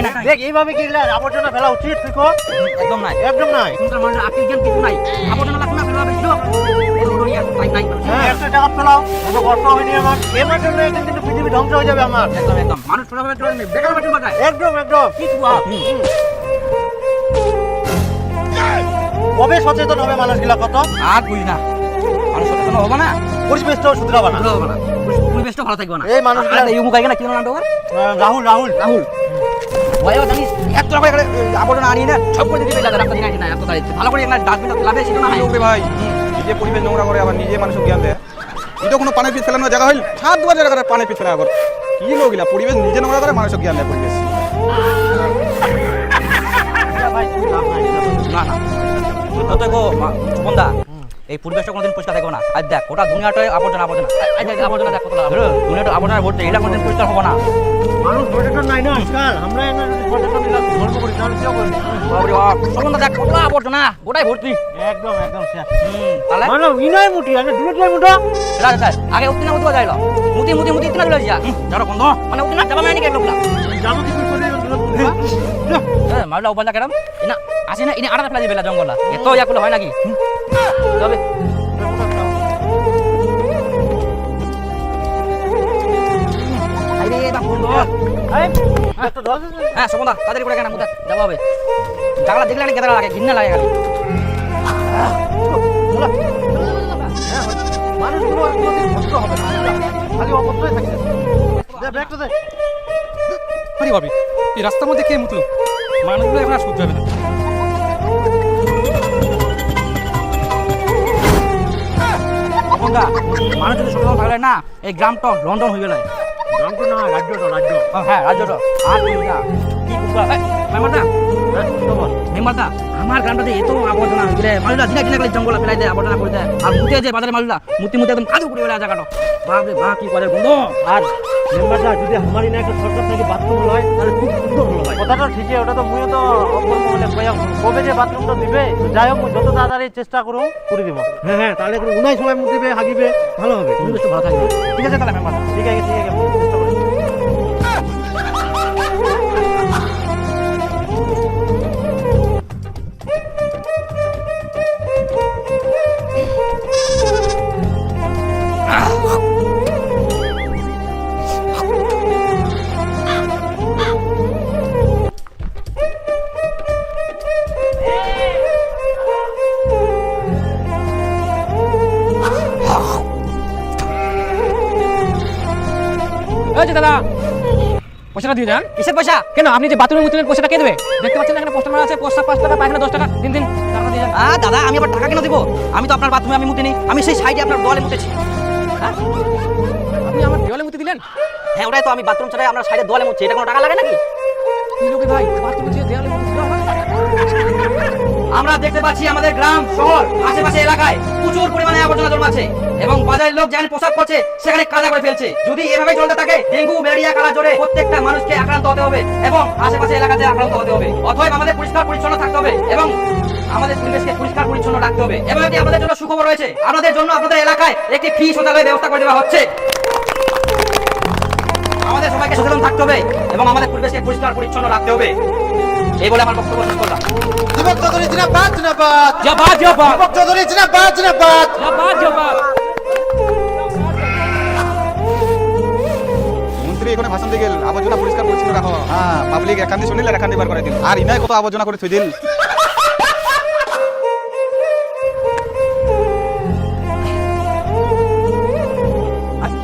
নাই নাই দেখ এইভাবে কি আবর্জনা ফেলা উচিত তুই কো? একদম নাই একদম নাই। এখনকার মানুষের আকিল জ্ঞান কিছু নাই। আবর্জনা লাগবে না ফেলা হবে শুধু নাই। হ্যাঁ একটা জায়গা ফেলাও, কত কষ্ট হয়নি আমার। এর জন্য একদিন কিন্তু পৃথিবী ধ্বংস হয়ে যাবে আমার। একদম একদম মানুষ ছোটভাবে চলে বেকার বাটুল বাজায় একদম একদম। কি কুয়া কবে সচেতন হবে মানুষগুলা কত? আর বুঝ না মানুষ সচেতন হবে না, পরিবেশটাও শুধরাবে না, হবে না, পরিবেশটা ভালো থাকবে না। এই মানুষগুলা এই মুখ আইগা না কি নামটা ওর? রাহুল রাহুল রাহুল ওয়াও জানিস এত টাকা করে আবর্জনা আনি না সব করে দিতে পেলা রাস্তা দিনা এত দাঁড়িয়ে ভালো করে একটা ডাস্টবিন লাভে সেটা না ওকে ভাই নিজে পরিবেশ নোংরা করে আবার নিজে মানুষকে জ্ঞান দেয়। এটা কোনো পানির পিছ ফেলানোর জায়গা হইল, ছাদ দুয়ার জায়গা পানির পিছ ফেলা আবার কি লোকগুলা পরিবেশ নিজে নোংরা করে মানুষকে জ্ঞান দেয় পরিবেশ। না না তো দেখো সুপন্দা এই পরিবেশটা কোনোদিন পরিষ্কার থাকবে না। আর দেখ ওটা দুনিয়াটাই আবর্জনা আবর্জনা আবর্জনা দেখ কত দুনিয়াটা আবর্জনা ভর্তি, এটা কোনোদিন পরিষ্কার হবে না। মানুষ সচেতন নাই না আজকাল। আমরা সচেতন গল্প করি তাহলে কেউ করি সুপন্দা দেখ কত আবর্জনা গোটাই ভর্তি একদম একদম তাহলে মানে ইনাই মুটি আগে দূরে যাই মুটো আগে উত্তিনা উঠবা যাইল মুতি মুতি মুতি ইতনা চলে যা যারা বন্ধ মানে উত্তিনা যাবা মানে কি লোকলা যাবো কি করে মারলা উপালটা কেরাম ইনা আসে না ইনা আড়া ফেলা দিবেলা জঙ্গলা এত ইয়াকুলো হয় নাকি যাবে আরে বা বন্ধ হ্যাঁ সুপন্দা তাদের করে কেন মুতা যাবা হবে জাগলা দেখলে না কেদারা লাগে ঘিন্না লাগে মানুষগুলো কষ্ট হবে না, খালি অপত্রই থাকে। ব্যাগটা দে। আরে ভাবি এই রাস্তার মধ্যে কে মুতলো? মানুষগুলো এখন আর শুধু যাবে না। সুপন্দা মানুষ যদি সচেতন থাকলে না এই গ্রামটা লন্ডন হয়ে গেল। গ্রামটা না রাজ্যটা রাজ্য। হ্যাঁ রাজ্যটা আর কি না কি কুকুরা মেম্বারদা মেম্বারদা আমার গ্রামটাতে এত আবর্জনা গেলে মালুলা দিনা দিনা করে জঙ্গল ফেলাই দেয় আবর্জনা করে দেয় আর মুতে যে বাজারে মালুলা মুতি মুতি একদম কাদু করে বেলা জায়গাটা বাপরে বাপ কি করে বন্ধু। আর মেম্বারটা যদি আমার না একটা সরকার থেকে বাথরুম হয় তাহলে খুব সুন্দর হলো ভাই। কথাটা ঠিকই, ওটা তো মুই তো অকর্ম হলে কবে যে বাথরুমটা দিবে যাই হোক যত তাড়াতাড়ি চেষ্টা করুন করে দিব। হ্যাঁ হ্যাঁ তাহলে উনাই সময় মুখ দিবে হাগিবে ভালো হবে, পরিবেশ ভালো থাকবে। ঠিক আছে তাহলে মেম্বার ঠিক আছে ঠিক আছে চেষ্টা করি। দাদা পয়সাটা দিয়ে যান। কিসের পয়সা? কেন আপনি যে বাথরুমের মুতলেন পয়সাটা কে দেবে? দেখতে পাচ্ছেন না এখানে পোস্টার মারা আছে, পোস্টার 5 টাকা পায়খানা 10 টাকা দিন দিন টাকা দিয়ে যান। দাদা আমি আবার টাকা কেন দিব? আমি তো আপনার বাথরুমে আমি মুতিনি, আমি সেই সাইডে আপনার দলে মুতেছি। আপনি আমার দেওয়ালে মুতে দিলেন? হ্যাঁ ওটাই তো, আমি বাথরুম ছাড়াই আপনার সাইডে দলে মুতছি, এটা কোনো টাকা লাগে নাকি? কি লোকে ভাই বাথরুমে যে দেওয়ালে মুতে দেওয়া হয়? আমরা দেখতে পাচ্ছি আমাদের গ্রাম শহর আশেপাশে এলাকায় প্রচুর পরিমাণে আবর্জনা জন্মাচ্ছে এবং বাজারের লোক যেখানে পোশাক করছে সেখানে কাদা করে ফেলছে। যদি এভাবে চলতে থাকে ডেঙ্গু ম্যালেরিয়া কালা জ্বরে প্রত্যেকটা মানুষকে আক্রান্ত হতে হবে এবং আশেপাশে এলাকাতে আক্রান্ত হতে হবে। অতএব আমাদের পরিষ্কার পরিচ্ছন্ন থাকতে হবে এবং আমাদের পরিবেশকে পরিষ্কার পরিচ্ছন্ন রাখতে হবে। এবং এটি আমাদের জন্য সুখবর রয়েছে, আপনাদের জন্য আপনাদের এলাকায় একটি ফ্রি শৌচালয়ের ব্যবস্থা করে দেওয়া হচ্ছে। আমাদের সবাইকে সচেতন থাকতে হবে এবং আমাদের পরিবেশকে পরিষ্কার পরিচ্ছন্ন রাখতে হবে। এই বলে আমার বক্তব্য শেষ করলাম। যুবক চৌধুরী জিন্দাবাদ জিন্দাবাদ জিন্দাবাদ জিন্দাবাদ যুবক চৌধুরী জিন্দাবাদ জিন্দাবাদ জিন্দাবাদ জিন্দাবাদ। মন্ত্রী এখানে ভাষণ দিয়ে গেল আবর্জনা পরিষ্কার পরিচ্ছন্ন রাখো। হ্যাঁ পাবলিক এখান দিয়ে শুনিলে এখান দিয়ে বার করে দিল আর ইনাই কত আবর্জনা করে থই দিল।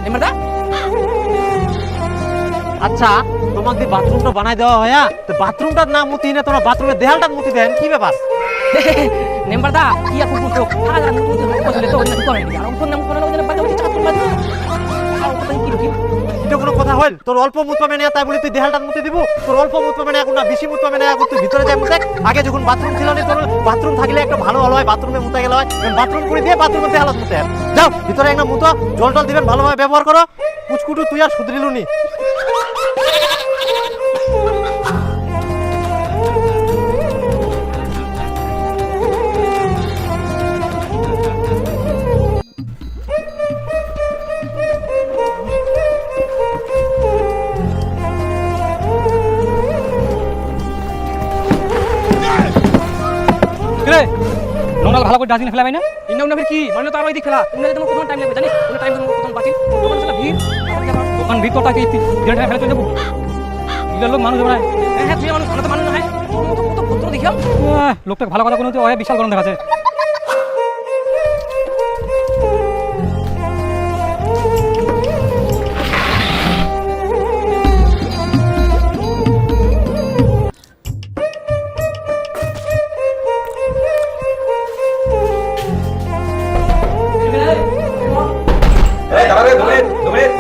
মেম্বারদা আচ্ছা তোমাকে যে বাথরুমটা বানাই দেওয়া হয় তো বাথরুমটার নাম মুতি না তোমরা বাথরুমের দেয়ালটা মুতি দেন কি ব্যাপার? মেম্বারদা কি আর কুকুর তো হাজার মুতি বসলে তো অন্য করে আর কোন নাম কোন নাম বাজে বাজে চাকর বাজে আর কত কি রকম এটা কোনো কথা হইল? তোর অল্প মুত পাবে না তাই বলি তুই দেহালটা মুতি দিব? তোর অল্প মুত পাবে না এখন না বেশি মুত পাবে না এখন তুই ভিতরে যাই মুতে। আগে যখন বাথরুম ছিল না তোর বাথরুম থাকলে একটা ভালো হলো হয়, বাথরুমে মুতে গেলে হয়, বাথরুম করে দিয়ে বাথরুমের দেহালত মুতে যাও ভিতরে একটা মুতো জল টল দিবেন ভালোভাবে ব্যবহার করো। কুচকুটু তুই আর শুধরিলুনি। রে নোংরা ভালো করে ডাস্টবিনে ফেলাবে না ইন্না উন্না ফির কি মানে তো আর ওই দিক ফেলা উন্না তোমার কত টাইম লাগবে জানিস উন্না টাইম কত বাকি দোকান চলা ভিড় দোকান ভিড় তো টাকে দেড় টাকা ফেলে চলে যাবো ইলার লোক মানুষ আমরা হ্যাঁ তুই মানুষ তো মানুষ না হয় কত ভদ্র দেখিও লোকটা ভালো কথা কোনো তো ওই বিশাল গরম দেখাচ্ছে এই দাঁড়া রে 2 মিনিট 2 মিনিট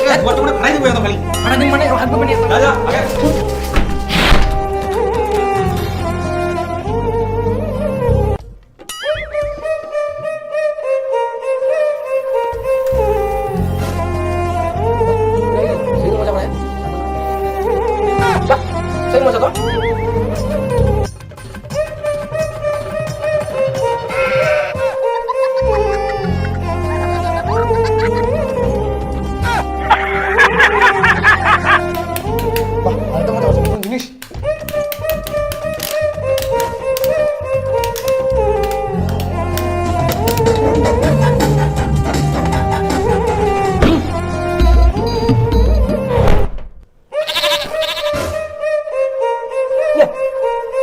এই বর্তমানে খাই দিব একদম খালি মানে দিন মানে হাত মানে যা যা আগে সেই মজা করে বাহ সেই মজা তো বাহ আর তো মজা আছে কোন জিনিস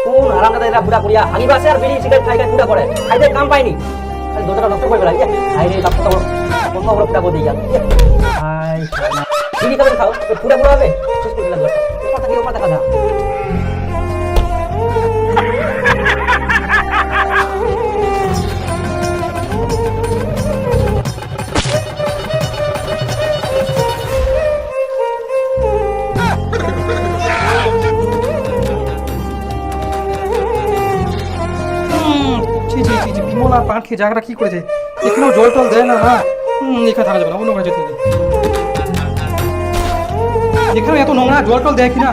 কোন আরাম দাদা এরা পুরা করিয়া আগে বাসে আর বিড়ি সিগারেট খাই খাই পুরা করে খাইতে কাম পাইনি খালি দোটাটা নষ্ট করে বেড়া আই রে বাপ কত বড় পুরা করে দিয়া আই বিড়ি খাবেন খাও পুরা পুরা হবে শেষ করে দিলাম কথা কি কথা কথা বিমল আর পাট খেয়ে জায়গাটা কি করেছে এখানেও জল টল দেয় না হ্যাঁ এখানে থাকা যাবে না অন্য ঘরে যেতে হবে এখানে এত নোংরা জল টল দেয় কিনা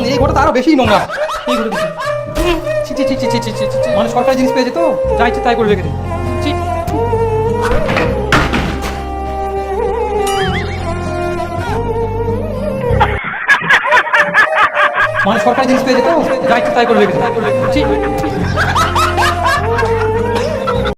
এই ঘরটা তো আরো বেশি নোংরা এই ঘরে ছি ছি ছি ছি ছি ছি ছি ছি মানে সরকারি জিনিস পেয়েছে তো যা ইচ্ছে তাই করে রেখেছে ছি মানে সরকারি জিনিস পেয়েছে তো যা ইচ্ছে তাই করে রেখেছে ছি